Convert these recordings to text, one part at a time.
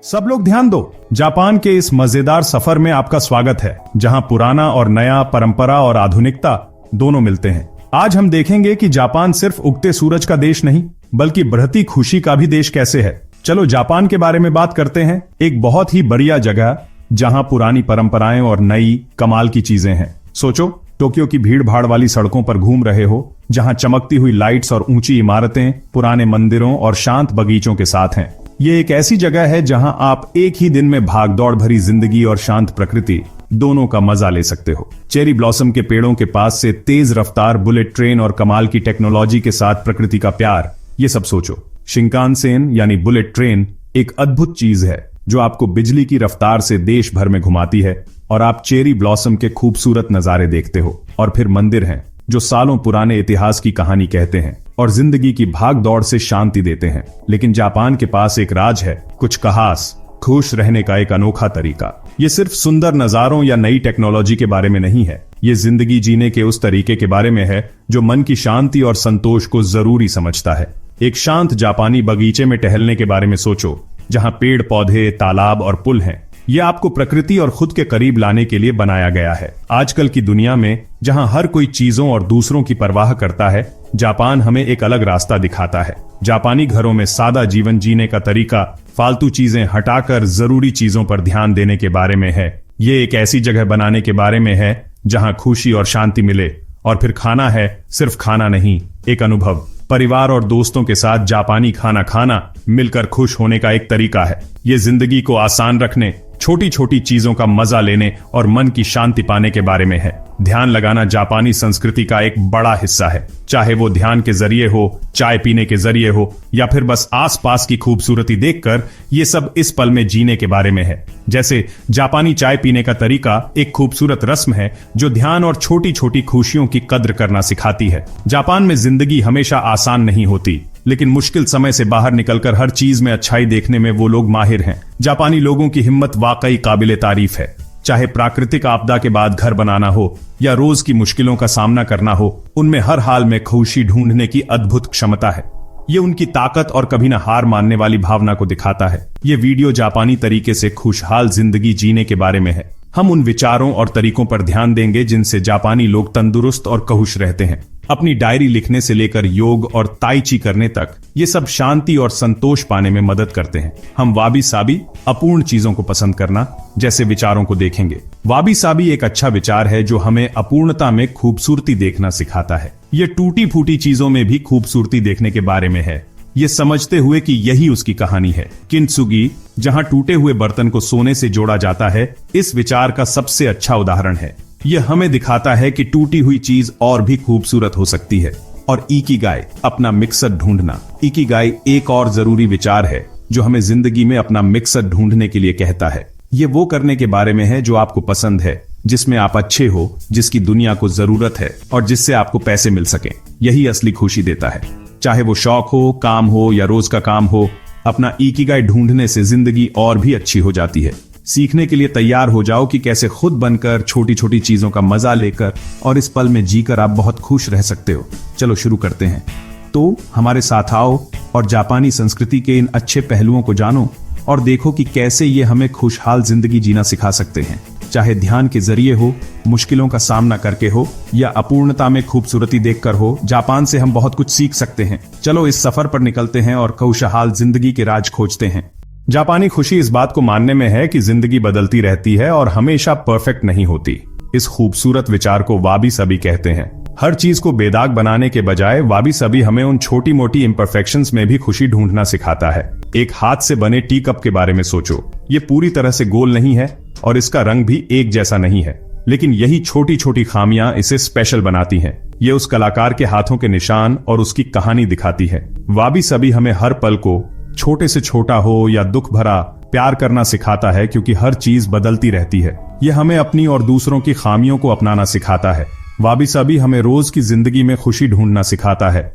सब लोग ध्यान दो। जापान के इस मजेदार सफर में आपका स्वागत है, जहां पुराना और नया, परंपरा और आधुनिकता दोनों मिलते हैं। आज हम देखेंगे कि जापान सिर्फ उगते सूरज का देश नहीं, बल्कि बढ़ती खुशी का भी देश कैसे है। चलो जापान के बारे में बात करते हैं। एक बहुत ही बढ़िया जगह जहां पुरानी परंपराएं और नई कमाल की चीजें हैं। सोचो, टोक्यो की भीड़ भाड़ वाली सड़कों पर घूम रहे हो, जहां चमकती हुई लाइट्स और ऊंची इमारतें पुराने मंदिरों और शांत बगीचों के साथ हैं। ये एक ऐसी जगह है जहां आप एक ही दिन में भागदौड़ भरी जिंदगी और शांत प्रकृति दोनों का मजा ले सकते हो। चेरी ब्लॉसम के पेड़ों के पास से तेज रफ्तार बुलेट ट्रेन और कमाल की टेक्नोलॉजी के साथ प्रकृति का प्यार, ये सब सोचो। शिंकानसेन यानी बुलेट ट्रेन एक अद्भुत चीज है जो आपको बिजली की रफ्तार से देश भर में घुमाती है और आप चेरी ब्लॉसम के खूबसूरत नजारे देखते हो। और फिर मंदिर हैं जो सालों पुराने इतिहास की कहानी कहते हैं और जिंदगी की भाग दौड़ से शांति देते हैं। लेकिन जापान के पास एक राज है, कुछ खास, खुश रहने का एक अनोखा तरीका। ये सिर्फ सुंदर नजारों या नई टेक्नोलॉजी के बारे में नहीं है, ये जिंदगी जीने के उस तरीके के बारे में है जो मन की शांति और संतोष को जरूरी समझता है। एक शांत जापानी बगीचे में टहलने के बारे में सोचो, जहां पेड़ पौधे, तालाब और पुल हैं। यह आपको प्रकृति और खुद के करीब लाने के लिए बनाया गया है। आजकल की दुनिया में जहां हर कोई चीजों और दूसरों की परवाह करता है, जापान हमें एक अलग रास्ता दिखाता है। जापानी घरों में सादा जीवन जीने का तरीका फालतू चीजें हटाकर जरूरी चीजों पर ध्यान देने के बारे में है। ये एक ऐसी जगह बनाने के बारे में है जहां खुशी और शांति मिले। और फिर खाना है सिर्फ खाना नहीं, एक अनुभव। परिवार और दोस्तों के साथ जापानी खाना खाना मिलकर खुश होने का एक तरीका है। ये जिंदगी को आसान रखने, छोटी छोटी चीजों का मजा लेने और मन की शांति पाने के बारे में है। ध्यान लगाना जापानी संस्कृति का एक बड़ा हिस्सा है, चाहे वो ध्यान के जरिए हो, चाय पीने के जरिए हो, या फिर बस आसपास की खूबसूरती देखकर। ये सब इस पल में जीने के बारे में है। जैसे जापानी चाय पीने का तरीका एक खूबसूरत रस्म है जो ध्यान और छोटी छोटी खुशियों की कद्र करना सिखाती है। जापान में जिंदगी हमेशा आसान नहीं होती, लेकिन मुश्किल समय से बाहर निकलकर हर चीज में अच्छाई देखने में वो लोग माहिर हैं। जापानी लोगों की हिम्मत वाकई काबिले तारीफ है। चाहे प्राकृतिक आपदा के बाद घर बनाना हो या रोज की मुश्किलों का सामना करना हो, उनमें हर हाल में खुशी ढूंढने की अद्भुत क्षमता है। ये उनकी ताकत और कभी न हार मानने वाली भावना को दिखाता है। ये वीडियो जापानी तरीके से खुशहाल जिंदगी जीने के बारे में है। हम उन विचारों और तरीकों पर ध्यान देंगे जिनसे जापानी लोग तंदुरुस्त और खुश रहते हैं। अपनी डायरी लिखने से लेकर योग और ताई ची करने तक, ये सब शांति और संतोष पाने में मदद करते हैं। हम वाबी साबी, अपूर्ण चीजों को पसंद करना जैसे विचारों को देखेंगे। वाबी साबी एक अच्छा विचार है जो हमें अपूर्णता में खूबसूरती देखना सिखाता है। ये टूटी फूटी चीजों में भी खूबसूरती देखने के बारे में है, ये समझते हुए कि यही उसकी कहानी है। किंत्सुगी, जहां टूटे हुए बर्तन को सोने से जोड़ा जाता है, इस विचार का सबसे अच्छा उदाहरण है। यह हमें दिखाता है कि टूटी हुई चीज और भी खूबसूरत हो सकती है। और इकिगाई, अपना मिक्सर ढूंढना। इकिगाई एक और जरूरी विचार है जो हमें जिंदगी में अपना मिक्सर ढूंढने के लिए कहता है। ये वो करने के बारे में है जो आपको पसंद है, जिसमें आप अच्छे हो, जिसकी दुनिया को जरूरत है और जिससे आपको पैसे मिल सके। यही असली खुशी देता है। चाहे वो शौक हो, काम हो या रोज का काम हो, अपना इकिगाई ढूंढने से जिंदगी और भी अच्छी हो जाती है। सीखने के लिए तैयार हो जाओ कि कैसे खुद बनकर, छोटी छोटी चीजों का मजा लेकर और इस पल में जीकर आप बहुत खुश रह सकते हो। चलो शुरू करते हैं। तो हमारे साथ आओ और जापानी संस्कृति के इन अच्छे पहलुओं को जानो और देखो कि कैसे ये हमें खुशहाल जिंदगी जीना सिखा सकते हैं। चाहे ध्यान के जरिए हो, मुश्किलों का सामना करके हो, या अपूर्णता में खूबसूरती देखकर हो, जापान से हम बहुत कुछ सीख सकते हैं। चलो इस सफर पर निकलते हैं और खुशहाल जिंदगी के राज खोजते हैं। जापानी खुशी इस बात को मानने में है कि जिंदगी बदलती रहती है और हमेशा परफेक्ट नहीं होती। इस खूबसूरत विचार को वाबी सबी कहते हैं। हर चीज को बेदाग बनाने के बजाय वाबी सबी हमें उन छोटी मोटी इम्परफेक्शंस में भी खुशी ढूंढना सिखाता है। एक हाथ से बने टी कप के बारे में सोचो। ये पूरी तरह से गोल नहीं है और इसका रंग भी एक जैसा नहीं है, लेकिन यही छोटी छोटी खामियां इसे स्पेशल बनाती हैं। ये उस कलाकार के हाथों के निशान और उसकी कहानी दिखाती है। वाबी सबी हमें हर पल को, छोटे से छोटा हो या दुख भरा, प्यार करना सिखाता है, क्योंकि हर चीज बदलती रहती है। यह हमें अपनी और दूसरों की खामियों को अपनाना सिखाता है। वाबी साबी हमें रोज की जिंदगी में खुशी ढूंढना सिखाता है।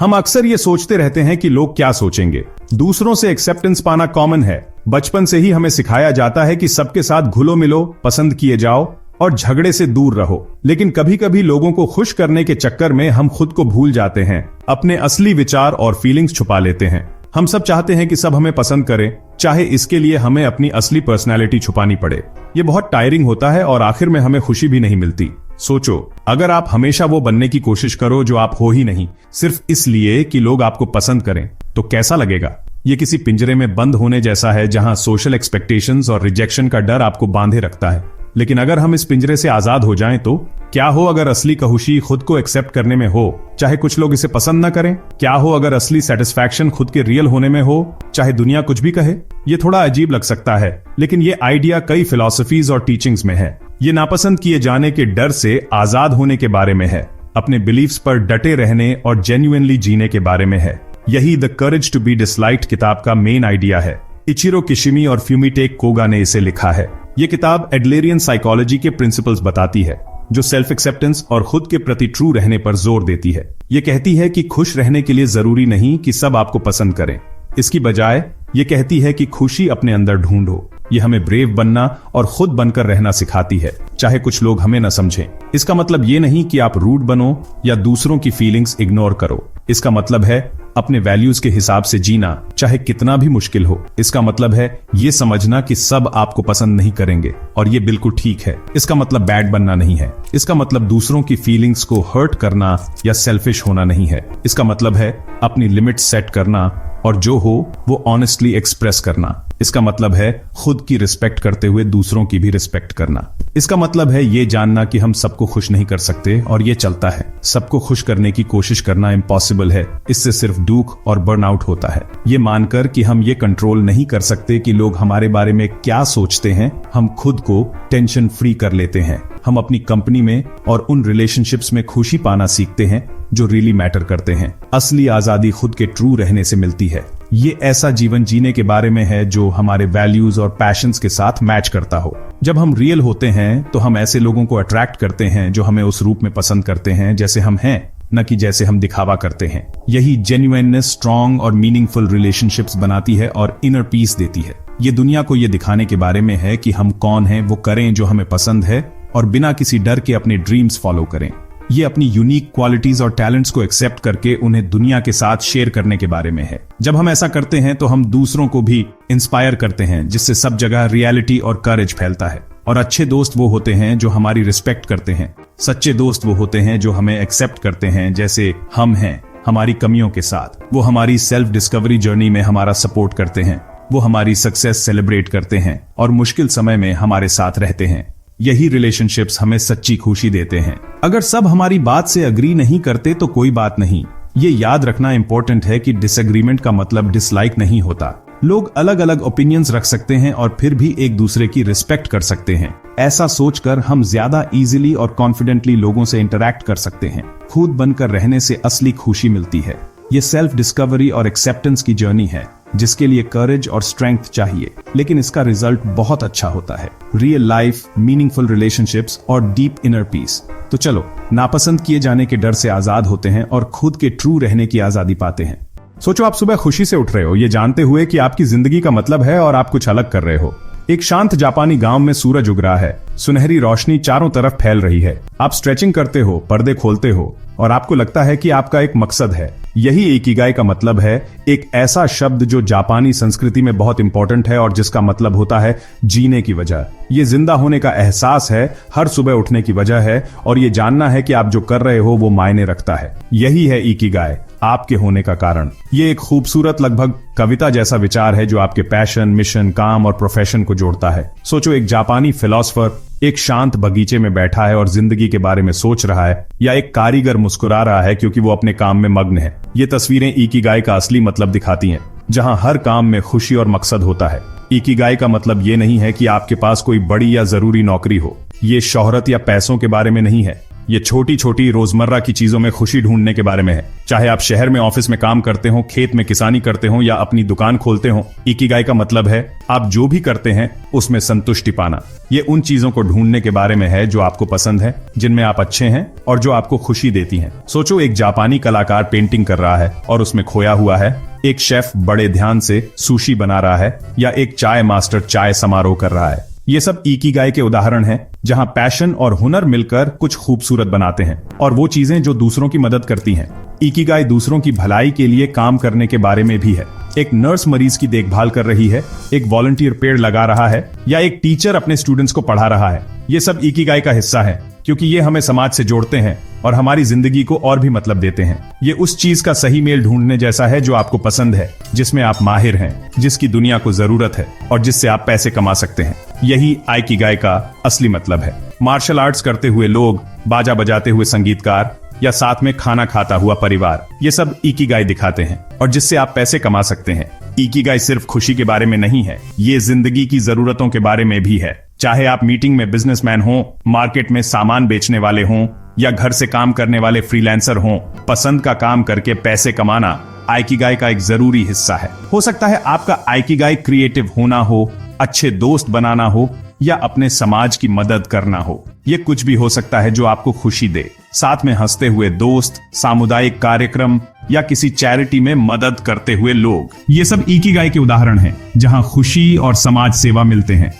हम अक्सर ये सोचते रहते हैं कि लोग क्या सोचेंगे। दूसरों से एक्सेप्टेंस पाना कॉमन है। बचपन से ही हमें सिखाया जाता है कि सबके साथ घुलो मिलो, पसंद किए जाओ और झगड़े से दूर रहो। लेकिन कभी कभी लोगों को खुश करने के चक्कर में हम खुद को भूल जाते हैं, अपने असली विचार और फीलिंग्स छुपा लेते हैं। हम सब चाहते हैं कि सब हमें पसंद करें, चाहे इसके लिए हमें अपनी असली पर्सनैलिटी छुपानी पड़े। ये बहुत टायरिंग होता है और आखिर में हमें खुशी भी नहीं मिलती। सोचो, अगर आप हमेशा वो बनने की कोशिश करो जो आप हो ही नहीं, सिर्फ इसलिए कि लोग आपको पसंद करें, तो कैसा लगेगा? ये किसी पिंजरे में बंद होने जैसा है जहां सोशल एक्सपेक्टेशंस और रिजेक्शन का डर आपको बांधे रखता है। लेकिन अगर हम इस पिंजरे से आजाद हो जाएं तो क्या हो अगर असली खुशी खुद को एक्सेप्ट करने में हो, चाहे कुछ लोग इसे पसंद न करें? क्या हो अगर असली सेटिस्फैक्शन खुद के रियल होने में हो, चाहे दुनिया कुछ भी कहे? ये थोड़ा अजीब लग सकता है, लेकिन ये आइडिया कई फिलॉसफीज और टीचिंग्स में है। ये नापसंद किए जाने के डर से आजाद होने के बारे में है, अपने बिलीफ्स पर डटे रहने और जेन्युइनली जीने के बारे में है। यही the courage to be disliked किताब का मेन आइडिया है। इचिरो किशिमी और फ्यूमिटेक कोगा ने इसे लिखा है। ये किताब एडलेरियन साइकोलॉजी के प्रिंसिपल्स बताती है, जो सेल्फ एक्सेप्टेंस और खुद के प्रति ट्रू रहने पर जोर देती है। ये कहती है कि खुश रहने के लिए जरूरी नहीं कि सब आपको पसंद करें। इसकी बजाय ये कहती है कि खुशी अपने अंदर ढूंढो। ये हमें ब्रेव बनना और खुद बनकर रहना सिखाती है, चाहे कुछ लोग हमें न समझें। इसका मतलब ये नहीं कि आप रूड बनो या दूसरों की फीलिंग्स इग्नोर करो। इसका मतलब है अपने वैल्यूज के हिसाब से जीना, चाहे कितना भी मुश्किल हो। इसका मतलब है ये समझना कि सब आपको पसंद नहीं करेंगे और ये बिल्कुल ठीक है। इसका मतलब बैड बनना नहीं है। इसका मतलब दूसरों की फीलिंग्स को हर्ट करना या सेल्फिश होना नहीं है। इसका मतलब है अपनी लिमिट्स सेट करना और जो हो वो ऑनेस्टली एक्सप्रेस करना। इसका मतलब है खुद की रिस्पेक्ट करते हुए दूसरों की भी रिस्पेक्ट करना। इसका मतलब है ये जानना कि हम सबको खुश नहीं कर सकते और ये चलता है। सबको खुश करने की कोशिश करना इम्पॉसिबल है। इससे सिर्फ दुख और बर्नआउट होता है। ये मानकर कि हम ये कंट्रोल नहीं कर सकते कि लोग हमारे बारे में क्या सोचते हैं, हम खुद को टेंशन फ्री कर लेते हैं। हम अपनी कंपनी में और उन रिलेशनशिप्स में खुशी पाना सीखते हैं जो रियली मैटर करते हैं। असली आजादी खुद के ट्रू रहने से मिलती है। ये ऐसा जीवन जीने के बारे में है जो हमारे वैल्यूज और पैशंस के साथ मैच करता हो। जब हम रियल होते हैं तो हम ऐसे लोगों को अट्रैक्ट करते हैं जो हमें उस रूप में पसंद करते हैं जैसे हम हैं, न कि जैसे हम दिखावा करते हैं। यही जेन्युइननेस स्ट्रॉन्ग और मीनिंगफुल रिलेशनशिप्स बनाती है और इनर पीस देती है। ये दुनिया को ये दिखाने के बारे में है कि हम कौन हैं, वो करें जो हमें पसंद है और बिना किसी डर के अपने ड्रीम्स फॉलो करें। ये अपनी यूनिक क्वालिटीज और टैलेंट्स को एक्सेप्ट करके उन्हें दुनिया के साथ शेयर करने के बारे में है। जब हम ऐसा करते हैं तो हम दूसरों को भी इंस्पायर करते हैं, जिससे सब जगह रियलिटी और करेज फैलता है। और अच्छे दोस्त वो होते हैं जो हमारी रिस्पेक्ट करते हैं। सच्चे दोस्त वो होते हैं जो हमें एक्सेप्ट करते हैं जैसे हम हैं, हमारी कमियों के साथ। वो हमारी सेल्फ डिस्कवरी जर्नी में हमारा सपोर्ट करते हैं। वो हमारी सक्सेस सेलिब्रेट करते हैं और मुश्किल समय में हमारे साथ रहते हैं। यही रिलेशनशिप्स हमें सच्ची खुशी देते हैं। अगर सब हमारी बात से अग्री नहीं करते तो कोई बात नहीं। ये याद रखना इंपॉर्टेंट है कि डिसएग्रीमेंट का मतलब डिसलाइक नहीं होता। लोग अलग अलग ओपिनियंस रख सकते हैं और फिर भी एक दूसरे की रिस्पेक्ट कर सकते हैं। ऐसा सोचकर हम ज्यादा इजीली और कॉन्फिडेंटली लोगों से इंटरैक्ट कर सकते हैं। खुद बनकर रहने से असली खुशी मिलती है। ये सेल्फ डिस्कवरी और एक्सेप्टेंस की जर्नी है जिसके लिए करेज और स्ट्रेंथ चाहिए, लेकिन इसका रिजल्ट बहुत अच्छा होता है। रियल लाइफ, मीनिंगफुल रिलेशनशिप्स और डीप इनर पीस। तो चलो नापसंद किए जाने के डर से आजाद होते हैं और खुद के ट्रू रहने की आजादी पाते हैं। सोचो आप सुबह खुशी से उठ रहे हो, ये जानते हुए कि आपकी जिंदगी का मतलब है और आप कुछ अलग कर रहे हो। एक शांत जापानी गांव में सूरज उग रहा है। सुनहरी रोशनी चारों तरफ फैल रही है। आप स्ट्रेचिंग करते हो, पर्दे खोलते हो और आपको लगता है कि आपका एक मकसद है। यही इकिगाई का मतलब है, एक ऐसा शब्द जो जापानी संस्कृति में बहुत इंपॉर्टेंट है और जिसका मतलब होता है जीने की वजह। ये जिंदा होने का एहसास है, हर सुबह उठने की वजह है और ये जानना है कि आप जो कर रहे हो वो मायने रखता है। यही है इकिगाई, आपके होने का कारण। ये एक खूबसूरत, लगभग कविता जैसा विचार है जो आपके पैशन, मिशन, काम और प्रोफेशन को जोड़ता है। सोचो एक जापानी फिलोसोफर एक शांत बगीचे में बैठा है और जिंदगी के बारे में सोच रहा है, या एक कारीगर मुस्कुरा रहा है क्योंकि वो अपने काम में मग्न है। ये तस्वीरें इकिगाई का असली मतलब दिखाती हैं, जहां हर काम में खुशी और मकसद होता है। इकिगाई का मतलब ये नहीं है कि आपके पास कोई बड़ी या जरूरी नौकरी हो। ये शोहरत या पैसों के बारे में नहीं है। ये छोटी छोटी रोजमर्रा की चीजों में खुशी ढूंढने के बारे में है। चाहे आप शहर में ऑफिस में काम करते हो, खेत में किसानी करते हो या अपनी दुकान खोलते हो, इकिगाई का मतलब है आप जो भी करते हैं उसमें संतुष्टि पाना। ये उन चीजों को ढूंढने के बारे में है जो आपको पसंद है, जिनमें आप अच्छे हैं और जो आपको खुशी देती हैं। सोचो एक जापानी कलाकार पेंटिंग कर रहा है और उसमें खोया हुआ है। एक शेफ बड़े ध्यान से सुशी बना रहा है, या एक चाय मास्टर चाय समारोह कर रहा है। ये सब इकिगाई के उदाहरण हैं, जहां पैशन और हुनर मिलकर कुछ खूबसूरत बनाते हैं और वो चीजें जो दूसरों की मदद करती हैं। इकिगाई दूसरों की भलाई के लिए काम करने के बारे में भी है। एक नर्स मरीज की देखभाल कर रही है, एक वॉलंटियर पेड़ लगा रहा है, या एक टीचर अपने स्टूडेंट्स को पढ़ा रहा है। ये सब इकिगाई का हिस्सा है, क्योंकि ये हमें समाज से जोड़ते हैं और हमारी जिंदगी को और भी मतलब देते हैं। ये उस चीज का सही मेल ढूंढने जैसा है जो आपको पसंद है, जिसमें आप माहिर हैं, जिसकी दुनिया को जरूरत है और जिससे आप पैसे कमा सकते हैं। यही आइकिगाई का असली मतलब है। मार्शल आर्ट्स करते हुए लोग, बाजा बजाते हुए संगीतकार, या साथ में खाना खाता हुआ परिवार, ये सब इकिगाई दिखाते हैं और जिससे आप पैसे कमा सकते हैं। इकिगाई सिर्फ खुशी के बारे में नहीं है, ये जिंदगी की जरूरतों के बारे में भी है। चाहे आप मीटिंग में बिजनेसमैन हो, मार्केट में सामान बेचने वाले हों, या घर से काम करने वाले फ्रीलांसर हों, पसंद का काम करके पैसे कमाना आइकिगाई का एक जरूरी हिस्सा है। हो सकता है आपका आइकिगाई क्रिएटिव होना हो, अच्छे दोस्त बनाना हो, या अपने समाज की मदद करना हो। ये कुछ भी हो सकता है जो आपको खुशी दे। साथ में हंसते हुए दोस्त, सामुदायिक कार्यक्रम, या किसी चैरिटी में मदद करते हुए लोग, ये सब इकिगाई के उदाहरण हैं, जहां खुशी और समाज सेवा मिलते हैं।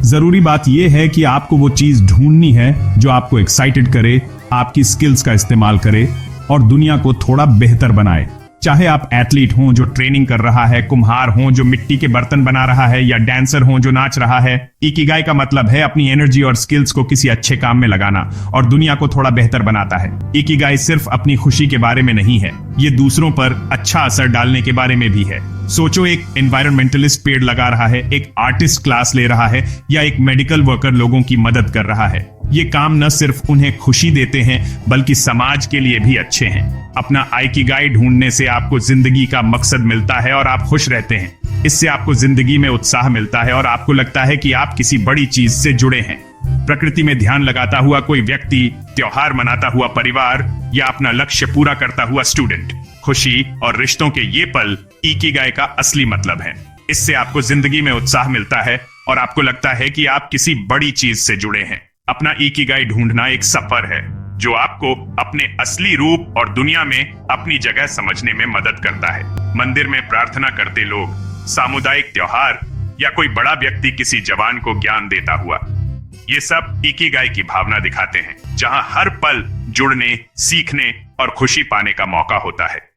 जरूरी बात यह है कि आपको वो चीज ढूंढनी है जो आपको एक्साइटेड करे, आपकी स्किल्स का इस्तेमाल करे और दुनिया को थोड़ा बेहतर बनाए। चाहे आप एथलीट हों जो ट्रेनिंग कर रहा है, कुम्हार हों जो मिट्टी के बर्तन बना रहा है, या डांसर हों जो नाच रहा है, इकिगाई का मतलब है अपनी एनर्जी और स्किल्स को किसी अच्छे काम में लगाना और दुनिया को थोड़ा बेहतर बनाता है। इकिगाई सिर्फ अपनी खुशी के बारे में नहीं है, ये दूसरों पर अच्छा असर डालने के बारे में भी है। सोचो, एक एनवायरमेंटलिस्ट पेड़ लगा रहा है, एक आर्टिस्ट क्लास ले रहा है, या एक मेडिकल वर्कर लोगों की मदद कर रहा है। ये काम न सिर्फ उन्हें खुशी देते हैं बल्कि समाज के लिए भी अच्छे हैं। अपना आइकिगाई ढूंढने से आपको जिंदगी का मकसद मिलता है और आप खुश रहते हैं। इससे आपको जिंदगी में उत्साह मिलता है और आपको लगता है कि आप किसी बड़ी चीज से जुड़े हैं। प्रकृति में ध्यान लगाता हुआ कोई व्यक्ति, त्योहार मनाता हुआ परिवार, या अपना लक्ष्य पूरा करता हुआ स्टूडेंट। खुशी और रिश्तों के ये पल इकिगाई का असली मतलब है। इससे आपको जिंदगी में उत्साह मिलता है और आपको लगता है कि आप किसी बड़ी चीज से जुड़े हैं। अपना इकिगाई ढूंढना एक सफर है जो आपको अपने असली रूप और दुनिया में अपनी जगह समझने में मदद करता है। मंदिर में प्रार्थना करते लोग, सामुदायिक त्योहार, या कोई बड़ा व्यक्ति किसी जवान को ज्ञान देता हुआ, ये सब इकिगाई की भावना दिखाते हैं, जहां हर पल जुड़ने, सीखने और खुशी पाने का मौका होता है।